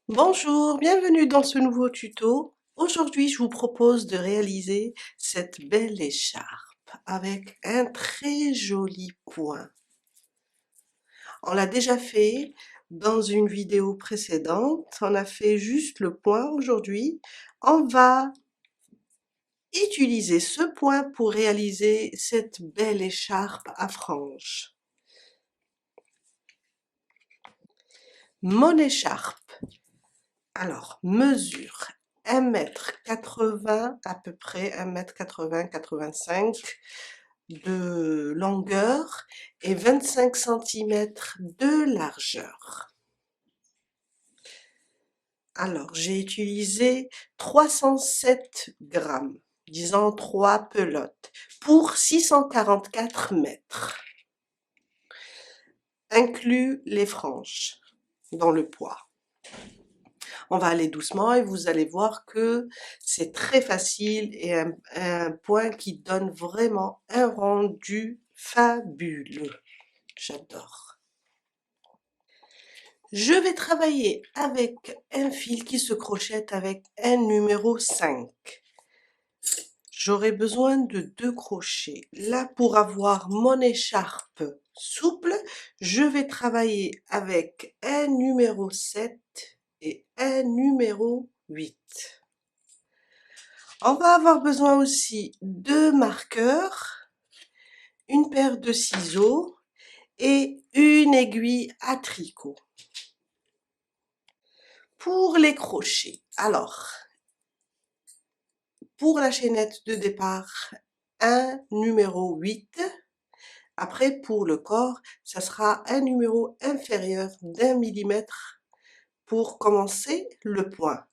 Bonjour, bienvenue dans ce nouveau tuto. Aujourd'hui, je vous propose de réaliser cette belle écharpe avec un très joli point. On l'a déjà fait dans une vidéo précédente, on a fait juste le point. Aujourd'hui, on va utiliser ce point pour réaliser cette belle écharpe à franges. Mon écharpe, alors, mesure 1,80 m à peu près, 1,80 m, 85 de longueur et 25 centimètres de largeur. Alors, j'ai utilisé 307 grammes, disons 3 pelotes, pour 644 mètres, inclus les franges dans le poids. On va aller doucement et vous allez voir que c'est très facile et un point qui donne vraiment un rendu fabuleux. J'adore. Je vais travailler avec un fil qui se crochette avec un numéro 5. J'aurai besoin de 2 crochets. Là, pour avoir mon écharpe souple, je vais travailler avec un numéro 7 et un numéro 8. On va avoir besoin aussi de marqueurs, une paire de ciseaux et une aiguille à tricot. Pour les crochets, alors, pour la chaînette de départ, un numéro 8. Après, pour le corps, ça sera un numéro inférieur d'1 millimètre pour commencer le point.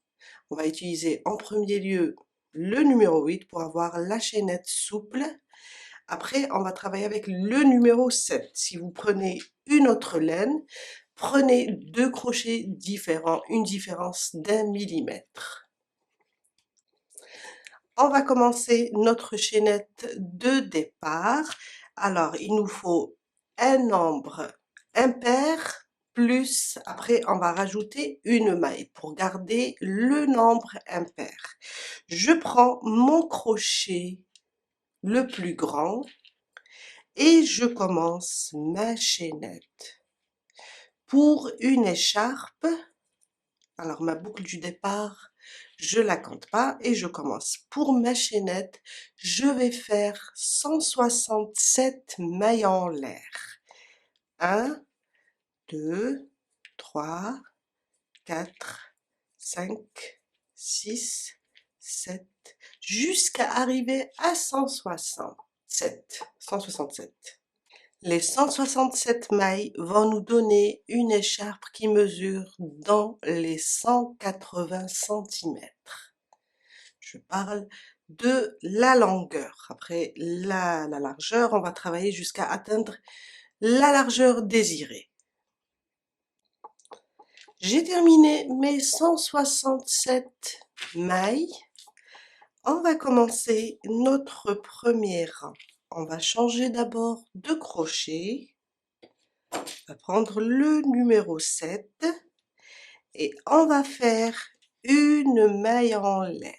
On va utiliser en premier lieu le numéro 8 pour avoir la chaînette souple. Après, on va travailler avec le numéro 7. Si vous prenez une autre laine, prenez 2 crochets différents, une différence d'1 millimètre. On va commencer notre chaînette de départ. Alors, il nous faut un nombre impair, plus, après, on va rajouter une maille pour garder le nombre impair. Je prends mon crochet le plus grand et je commence ma chaînette. Pour une écharpe, alors ma boucle du départ, je la compte pas et je commence. Pour ma chaînette, je vais faire 167 mailles en l'air. 1, 2, 3, 4, 5, 6, 7, jusqu'à arriver à 167. 167. Les 167 mailles vont nous donner une écharpe qui mesure dans les 180 centimètres. Je parle de la longueur. Après la largeur, on va travailler jusqu'à atteindre la largeur désirée. J'ai terminé mes 167 mailles. On va commencer notre premier rang. On va changer d'abord de crochet. On va prendre le numéro 7 et on va faire une maille en l'air.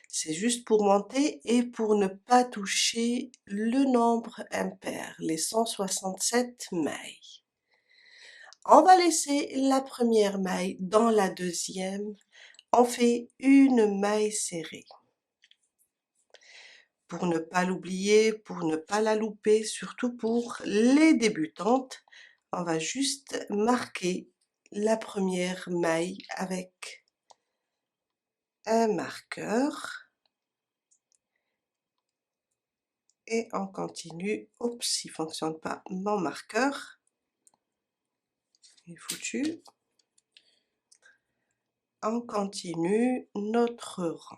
C'est juste pour monter et pour ne pas toucher le nombre impair, les 167 mailles. On va laisser la première maille dans la deuxième. On fait une maille serrée. Pour ne pas l'oublier, pour ne pas la louper, surtout pour les débutantes, on va juste marquer la première maille avec un marqueur et on continue. Oups, il ne fonctionne pas mon marqueur, il est foutu. On continue notre rang.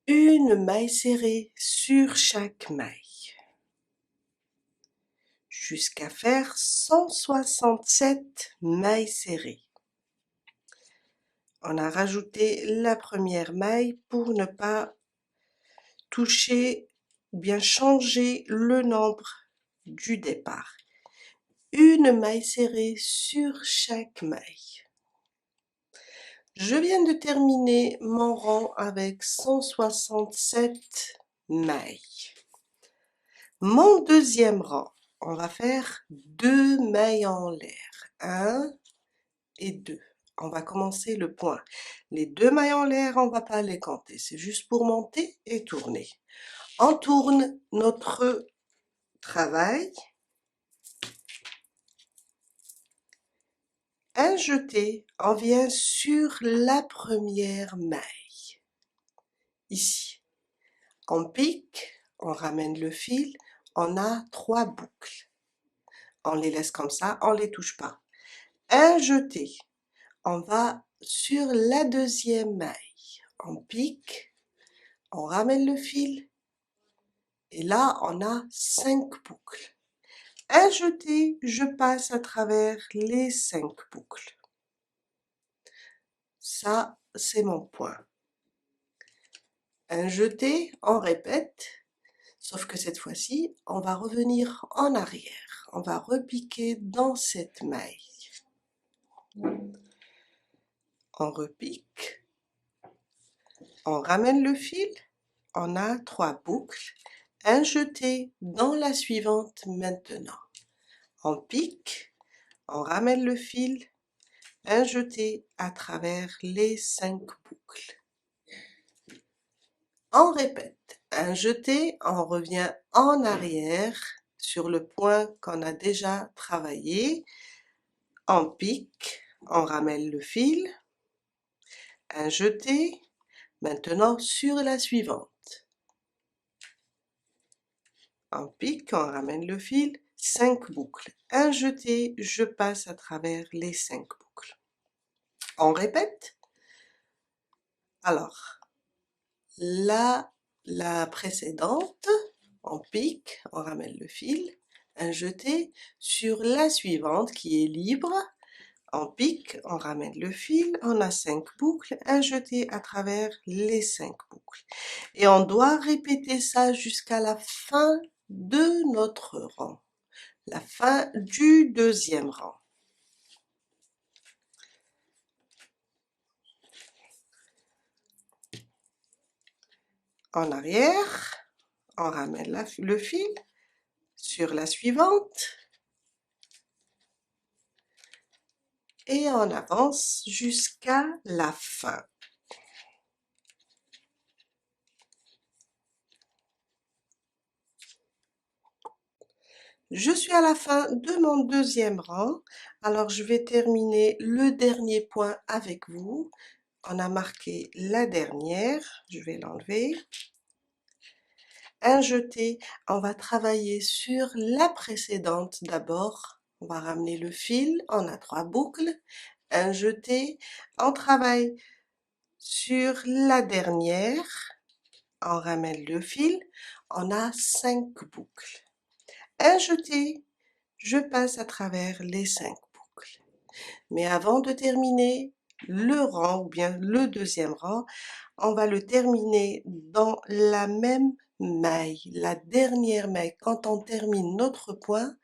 Une maille serrée sur chaque maille jusqu'à faire 167 mailles serrées. On a rajouté la première maille pour ne pas toucher ou bien changer le nombre du départ. une maille serrée sur chaque maille. Je viens de terminer mon rang avec 167 mailles. Mon deuxième rang, on va faire 2 mailles en l'air, 1 et 2. On va commencer le point. Les 2 mailles en l'air, on va pas les compter, c'est juste pour monter et tourner. On tourne notre travail. Un jeté, on vient sur la première maille. Ici, on pique, on ramène le fil, on a 3 boucles. On les laisse comme ça, on les touche pas. Un jeté, on va sur la deuxième maille. On pique, on ramène le fil, et là, on a 5 boucles. Un jeté, je passe à travers les 5 boucles. Ça, c'est mon point. Un jeté, on répète, sauf que cette fois-ci, on va revenir en arrière. On va repiquer dans cette maille. On repique, on ramène le fil, on a 3 boucles. Un jeté dans la suivante maintenant. On pique, on ramène le fil, un jeté à travers les 5 boucles. On répète, un jeté, on revient en arrière sur le point qu'on a déjà travaillé. On pique, on ramène le fil, un jeté, maintenant sur la suivante. On pique, on ramène le fil, 5 boucles. Un jeté, je passe à travers les 5 boucles. On répète. Alors, la précédente, on pique, on ramène le fil, un jeté sur la suivante qui est libre, on pique, on ramène le fil, on a 5 boucles, un jeté à travers les 5 boucles. Et on doit répéter ça jusqu'à la fin de notre rang, la fin du deuxième rang. En arrière, on ramène le fil sur la suivante et on avance jusqu'à la fin. Je suis à la fin de mon deuxième rang, alors je vais terminer le dernier point avec vous. On a marqué la dernière, je vais l'enlever. Un jeté, on va travailler sur la précédente d'abord. On va ramener le fil, on a 3 boucles. Un jeté, on travaille sur la dernière, on ramène le fil, on a 5 boucles. Un jeté, je passe à travers les 5 boucles. Mais avant de terminer le rang ou bien le deuxième rang, on va le terminer dans la même maille, la dernière maille. Quand on termine notre point,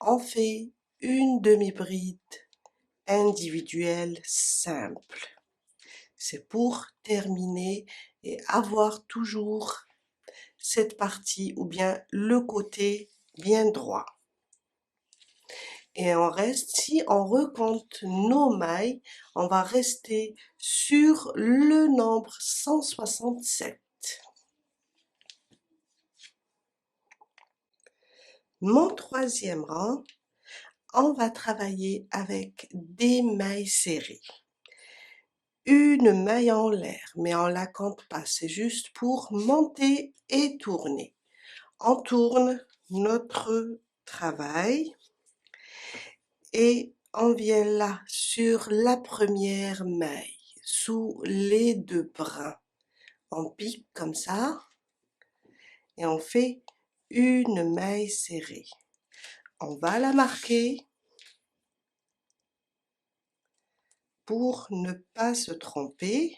on fait une demi-bride individuelle simple. C'est pour terminer et avoir toujours cette partie ou bien le côté bien droit. Et on reste, si on recompte nos mailles, on va rester sur le nombre 167. Mon troisième rang, on va travailler avec des mailles serrées. Une maille en l'air, mais on la compte pas, c'est juste pour monter et tourner. On tourne notre travail et on vient là sur la première maille, sous les 2 brins. On pique comme ça et on fait une maille serrée. On va la marquer pour ne pas se tromper.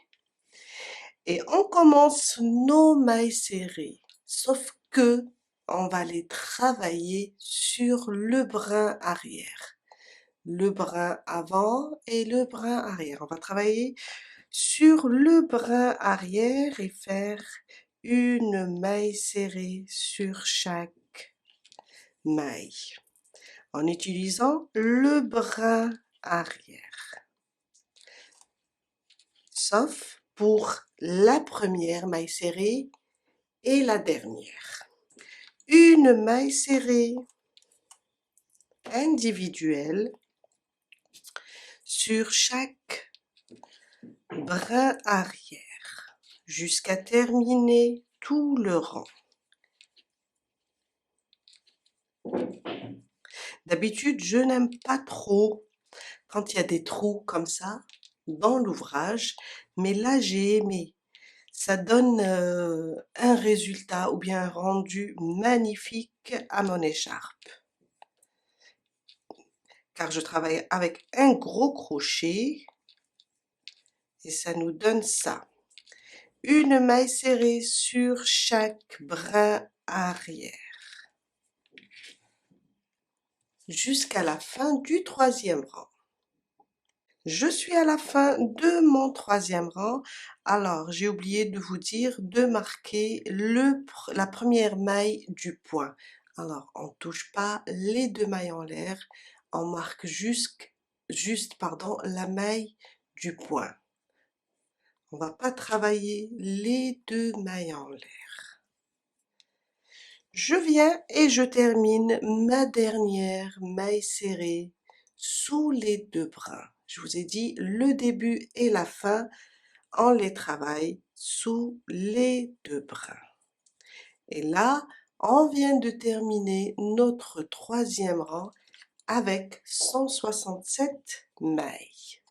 Et on commence nos mailles serrées, sauf que on va les travailler sur le brin arrière. Le brin avant et le brin arrière. On va travailler sur le brin arrière et faire une maille serrée sur chaque maille en utilisant le brin arrière. Sauf pour la première maille serrée et la dernière. Une maille serrée individuelle sur chaque brin arrière jusqu'à terminer tout le rang. D'habitude, je n'aime pas trop quand il y a des trous comme ça dans l'ouvrage, mais là j'ai aimé. Ça donne un résultat ou bien un rendu magnifique à mon écharpe. Car je travaille avec un gros crochet et ça nous donne ça. Une maille serrée sur chaque brin arrière jusqu'à la fin du troisième rang. Je suis à la fin de mon troisième rang. Alors, j'ai oublié de vous dire de marquer la première maille du point. Alors, on ne touche pas les deux mailles en l'air, on marque juste la maille du point. On va pas travailler les deux mailles en l'air. Je viens et je termine ma dernière maille serrée sous les deux brins. Je vous ai dit le début et la fin, on les travaille sous les deux brins. Et là, on vient de terminer notre troisième rang avec 167 mailles.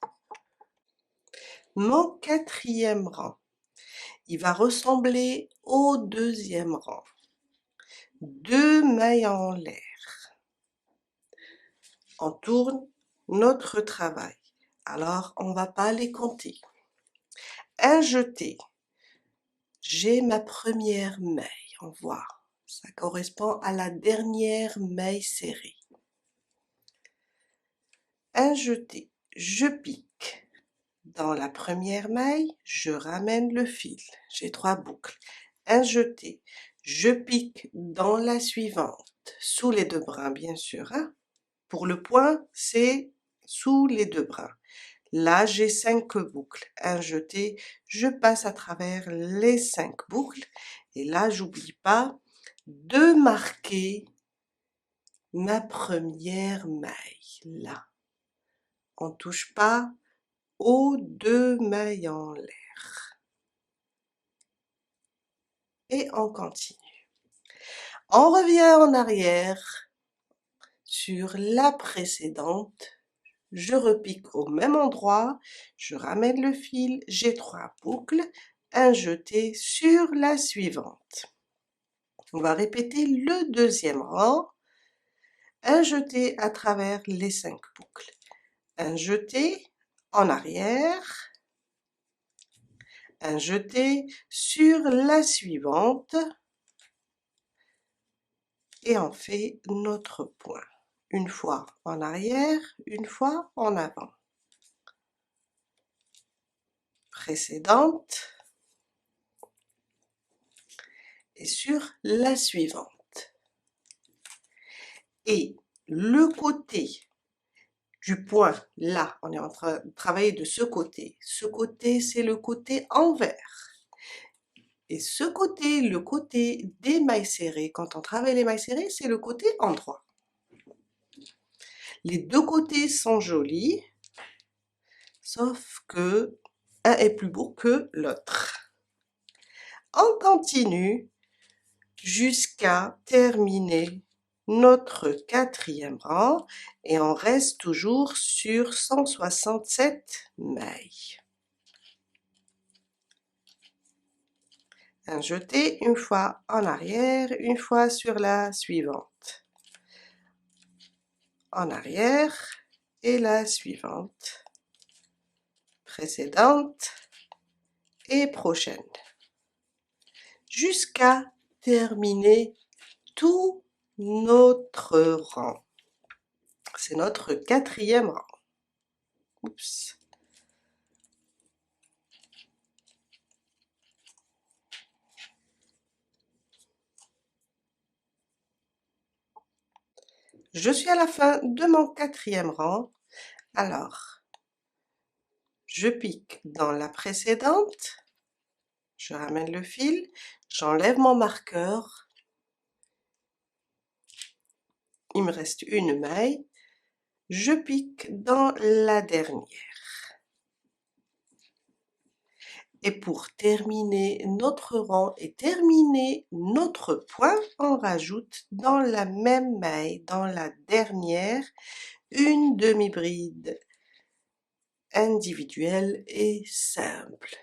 Mon quatrième rang, il va ressembler au deuxième rang. Deux mailles en l'air. On tourne notre travail. Alors, on va pas les compter. Un jeté. J'ai ma première maille. On voit, ça correspond à la dernière maille serrée. Un jeté. Je pique. Dans la première maille, je ramène le fil. J'ai 3 boucles. Un jeté. Je pique dans la suivante, sous les deux brins, bien sûr. Hein? Pour le point, c'est sous les deux brins. Là, j'ai 5 boucles. Un jeté, je passe à travers les 5 boucles. Et là, j'oublie pas de marquer ma première maille. Là, on touche pas aux deux mailles en l'air. Et on continue. On revient en arrière sur la précédente. Je repique au même endroit, je ramène le fil, j'ai 3 boucles, un jeté sur la suivante. On va répéter le deuxième rang, un jeté à travers les 5 boucles, un jeté en arrière, un jeté sur la suivante et on fait notre point. Une fois en arrière, une fois en avant. Précédente et sur la suivante. Et le côté du point, là, on est en train de travailler de ce côté. Ce côté, c'est le côté envers. Et ce côté, le côté des mailles serrées, quand on travaille les mailles serrées, c'est le côté endroit. Les deux côtés sont jolis, sauf que un est plus beau que l'autre. On continue jusqu'à terminer notre quatrième rang et on reste toujours sur 167 mailles. Un jeté, une fois en arrière, une fois sur la suivante. En arrière et la suivante. Précédente et prochaine. Jusqu'à terminer tout notre rang. C'est notre 4e rang. Oups. Je suis à la fin de mon 4e rang. Alors, je pique dans la précédente, je ramène le fil, j'enlève mon marqueur, il me reste une maille, je pique dans la dernière. Et pour terminer notre rang et terminer notre point, on rajoute dans la même maille, dans la dernière, une demi-bride individuelle et simple.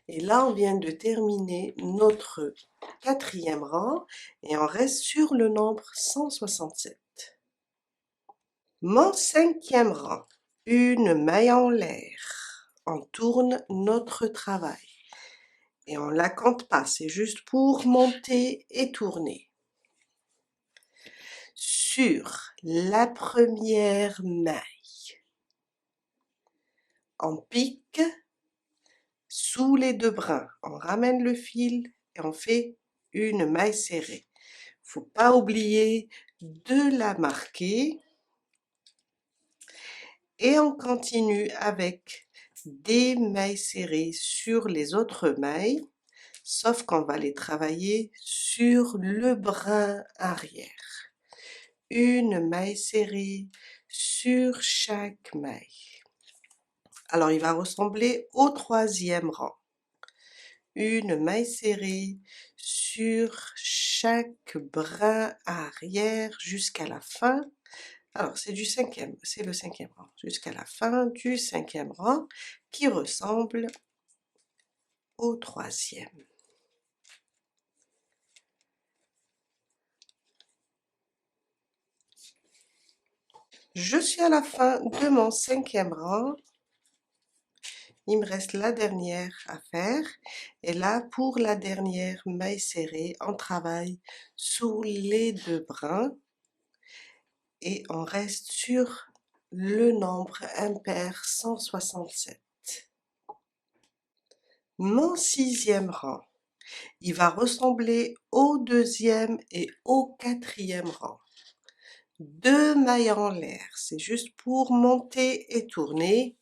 Et là, on vient de terminer notre 4e rang et on reste sur le nombre 167. Mon 5e rang, une maille en l'air. On tourne notre travail. Et on la compte pas, c'est juste pour monter et tourner. Sur la première maille, on pique sous les 2 brins, on ramène le fil et on fait une maille serrée. Faut pas oublier de la marquer et on continue avec des mailles serrées sur les autres mailles, sauf qu'on va les travailler sur le brin arrière. Une maille serrée sur chaque maille. Alors il va ressembler au 3e rang. Une maille serrée sur chaque brin arrière jusqu'à la fin. Alors c'est le 5e rang, jusqu'à la fin du 5e rang qui ressemble au 3e. Je suis à la fin de mon 5e rang. Il me reste la dernière à faire. Et là, pour la dernière maille serrée, on travaille sous les 2 brins. Et on reste sur le nombre impair 167. Mon 6e rang, il va ressembler au 2e et au 4e rang. 2 mailles en l'air, c'est juste pour monter et tourner.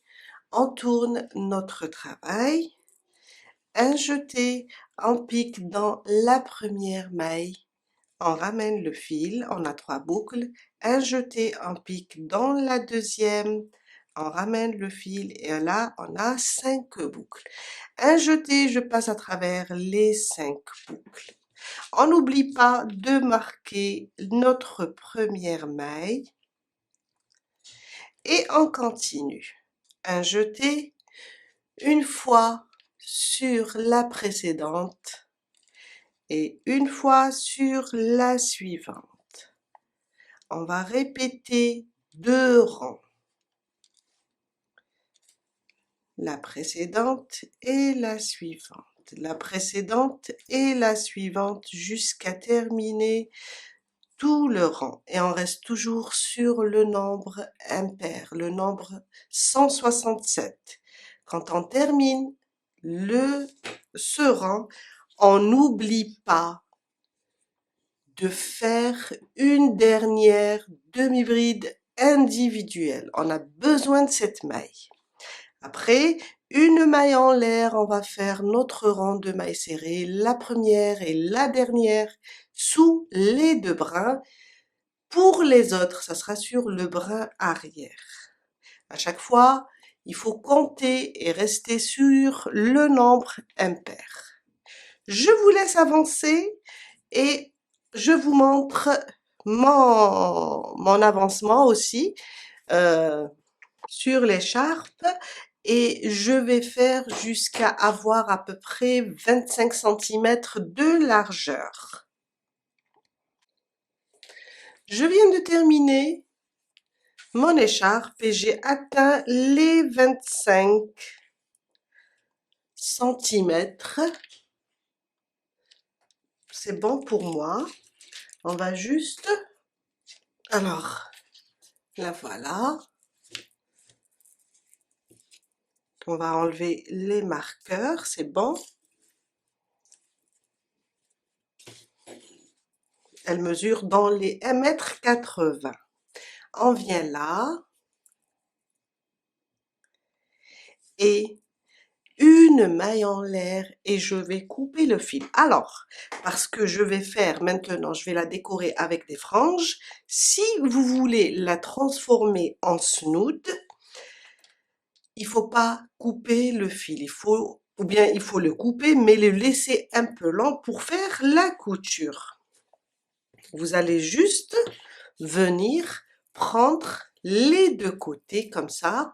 On tourne notre travail. Un jeté, on pique dans la première maille. On ramène le fil, on a 3 boucles. Un jeté, on pique dans la deuxième. On ramène le fil et là, on a 5 boucles. Un jeté, je passe à travers les 5 boucles. On n'oublie pas de marquer notre première maille. Et on continue. Un jeté, une fois sur la précédente et une fois sur la suivante. On va répéter 2 rangs. La précédente et la suivante. La précédente et la suivante jusqu'à terminer tout le rang. Et on reste toujours sur le nombre impair, le nombre 167. Quand on termine ce rang, on n'oublie pas de faire une dernière demi-bride individuelle. On a besoin de cette maille. Après, une maille en l'air, on va faire notre rang de mailles serrées, la première et la dernière sous les 2 brins. Pour les autres, ça sera sur le brin arrière. À chaque fois, il faut compter et rester sur le nombre impair. Je vous laisse avancer et je vous montre mon avancement aussi sur l'écharpe et je vais faire jusqu'à avoir à peu près 25 cm de largeur. Je viens de terminer mon écharpe et j'ai atteint les 25 cm. C'est bon pour moi. On va juste, alors, la voilà. On va enlever les marqueurs, c'est bon. Elle mesure dans les 1,80 m. On vient là et une maille en l'air et je vais couper le fil. Alors, parce que je vais faire maintenant, je vais la décorer avec des franges. Si vous voulez la transformer en snood, il faut pas couper le fil. Ou bien il faut le couper, mais le laisser un peu lent pour faire la couture. Vous allez juste venir prendre les deux côtés comme ça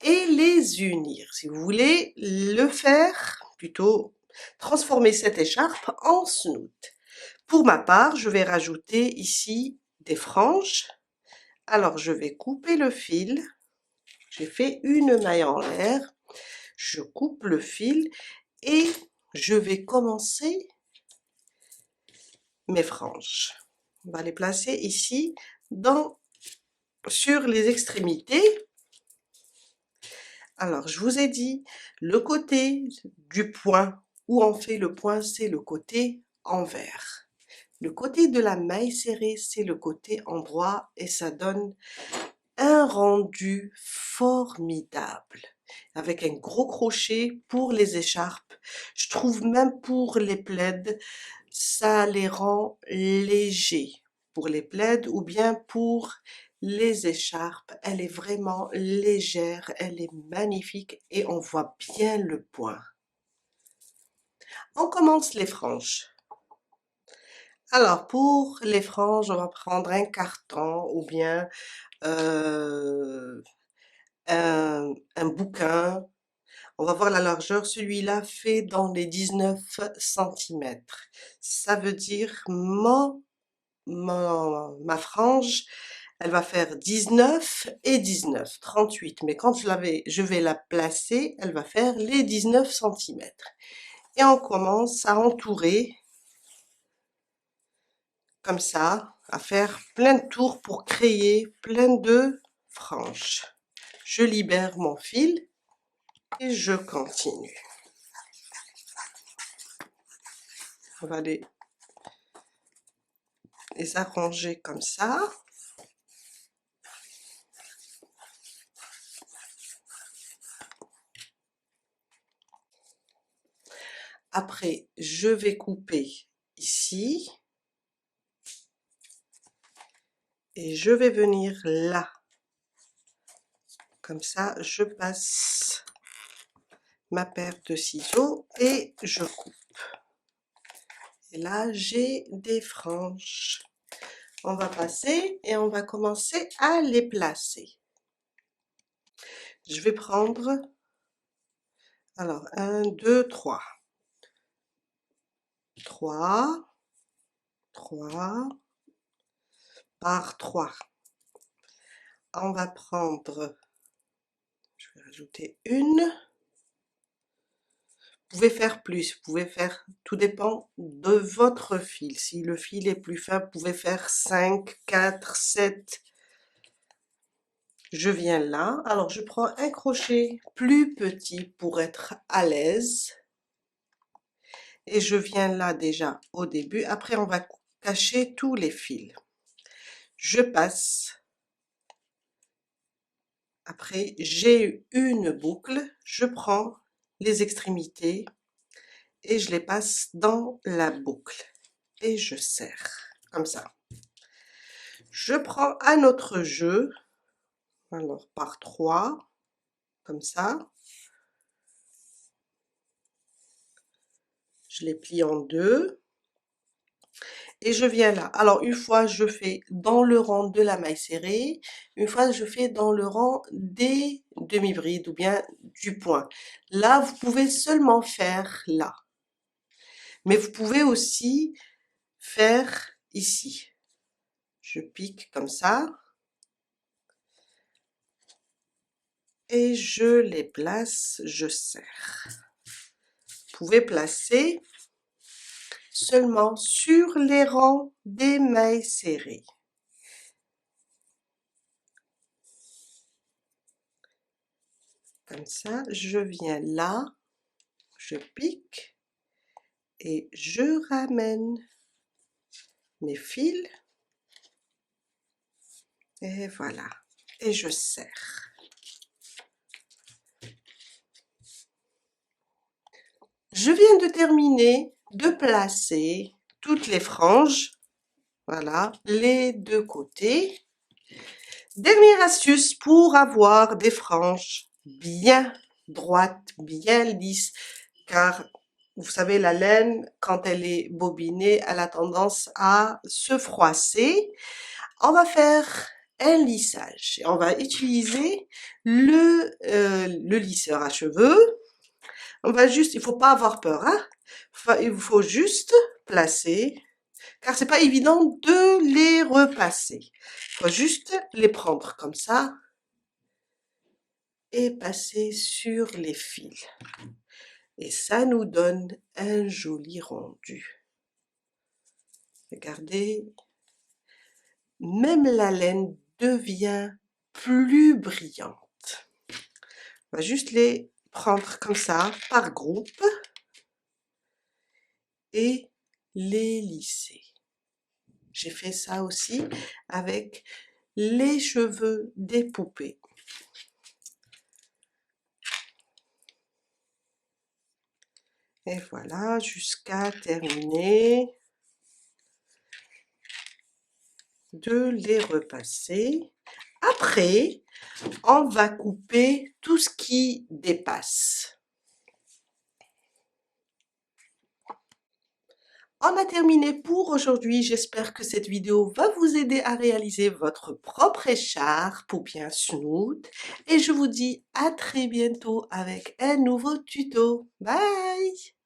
et les unir. Si vous voulez le faire, plutôt transformer cette écharpe en snood. Pour ma part, je vais rajouter ici des franges. Alors je vais couper le fil. J'ai fait une maille en l'air. Je coupe le fil et je vais commencer mes franges. On va les placer ici sur les extrémités. Alors, je vous ai dit, le côté du point où on fait le point, c'est le côté envers. Le côté de la maille serrée, c'est le côté endroit et ça donne un rendu formidable. Avec un gros crochet pour les écharpes. Je trouve même pour les plaids, ça les rend légers. Pour les plaids ou bien pour les écharpes, elle est vraiment légère, elle est magnifique et on voit bien le point. On commence les franges. Alors pour les franges, on va prendre un carton ou bien un bouquin. On va voir la largeur. Celui-là fait dans les 19 cm. Ça veut dire ma frange, elle va faire 19 et 19, 38. Mais quand je vais la placer, elle va faire les 19 cm. Et on commence à entourer, comme ça, à faire plein de tours pour créer plein de franges. Je libère mon fil et je continue. On va les arranger comme ça. Après, je vais couper ici. Et je vais venir là. Comme ça, je passe ma paire de ciseaux et je coupe. Et là, j'ai des franges. On va passer et on va commencer à les placer. Je vais prendre, alors, 1, 2, 3. 3, 3, par 3. On va prendre, je vais rajouter une. Vous pouvez faire plus, vous pouvez faire, tout dépend de votre fil. Si le fil est plus fin, vous pouvez faire 5, 4, 7. Je viens là, alors je prends un crochet plus petit pour être à l'aise. Et je viens là déjà au début, après on va cacher tous les fils. Je passe. Après, j'ai une boucle, je prends les extrémités et je les passe dans la boucle et je serre comme ça. Je prends un autre jeu, alors par 3 comme ça, je les plie en deux et je viens là. Alors une fois je fais dans le rang de la maille serrée, une fois je fais dans le rang des demi-brides ou bien du point. Là vous pouvez seulement faire là, mais vous pouvez aussi faire ici. Je pique comme ça et je les place, je serre. Vous pouvez placer seulement sur les rangs des mailles serrées. Comme ça, je viens là, je pique et je ramène mes fils et voilà, et je serre. Je viens de terminer de placer toutes les franges, voilà, les deux côtés. Dernière astuce pour avoir des franges bien droites, bien lisses, car vous savez, la laine, quand elle est bobinée, elle a tendance à se froisser. On va faire un lissage. On va utiliser le lisseur à cheveux. On va juste, il faut pas avoir peur, hein. Il faut juste placer, car c'est pas évident de les repasser. Il faut juste les prendre comme ça et passer sur les fils. Et ça nous donne un joli rendu. Regardez, même la laine devient plus brillante. On va juste les prendre comme ça, par groupe, et les lisser. J'ai fait ça aussi avec les cheveux des poupées. Et voilà, jusqu'à terminer de les repasser. Après, on va couper tout ce qui dépasse. On a terminé pour aujourd'hui. J'espère que cette vidéo va vous aider à réaliser votre propre écharpe ou bien snoot. Et je vous dis à très bientôt avec un nouveau tuto. Bye!